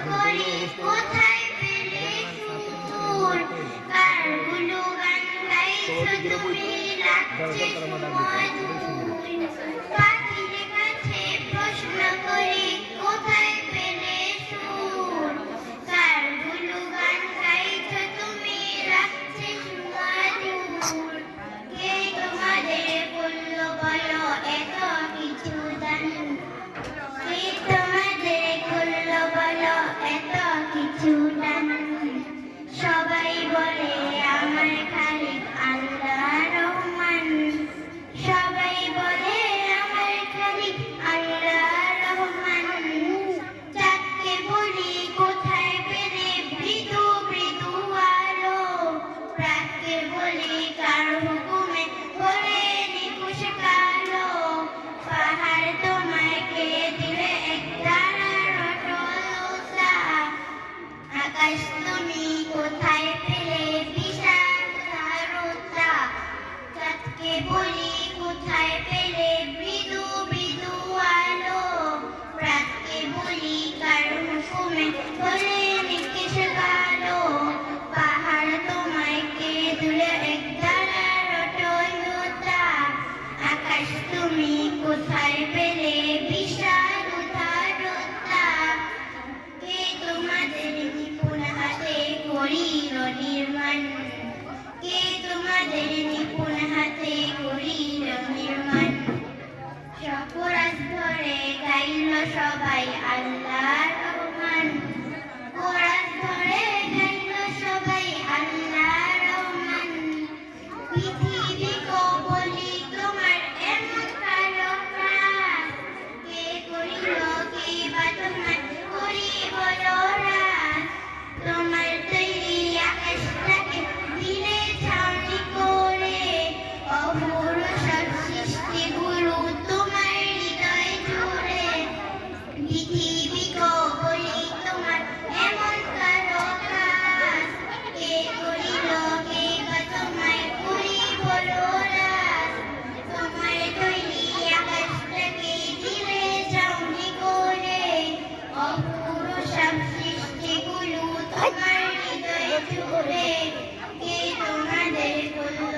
করে কোথায় পেলে সুর কার গুণগান গাইছো তুমি লাগছে সুমধুর পাখির কাছে প্রশ্ন করি কোথায় পেলে সুর কার গুণগান গাইছো তুমি লাগছে সুমধুর কে তোমাদের বললো বলো এত কিছু দান কে তোমাদের বললো বলো এত কিছু দান সবাই বলে আমার খালিক আল্লাহ রহমান সবাই বলে আমার খালিক আল্লাহ রহমান চাঁদকে বলি কোথায় পেলে মৃদু মৃদু আলো রাতকে বলি কার হুকুমে করে নিকুশ কালো পাহাড় তোমায় কে দিলে এক তারার অটলতা আকাশ তুমি কোথায় পেলে বিশাল উদারতা চাঁদকে বলি কোথায় পেলে মৃদু মৃদু আলো রাতকে বলি কার হুকুমে করে নিকেশ কালো পাহাড় তোমায় কে দিলে এক তারার অটলতা আকাশ তুমি কোথায় পেলে বিশাল উদারতা কে তোমাদের নিপুণ হাতে করিল নির্মাণ কে তোমাদের নিপুণ হাতে করিল নির্মাণ সপরাজ ধরে গাইল সবাই আল্লাহ রহমান কোরাস ধরে গাইল সবাই আল্লাহ রহমান পৃথিবী কো বলি তোমার এমন কালো কাজ কে করিল কে বা তোমার করিব রাজ তোমার তৈরি আকাশটাকে দিলে ছাউনি করে অপূর্ব সব সৃষ্টিগুলো তোমার হৃদয় জুড়ে পৃথিবী কো বলি তোমার এমন কালো কাজ কে করিল কে বা তোমায় করিব রাজ তোমার তৈরি আকাশটাকে দিলে ছাউনি করে অপূর্ব সব সৃষ্টিগুলো তোমার হৃদয় জুড়ে কে তোমাদের বলল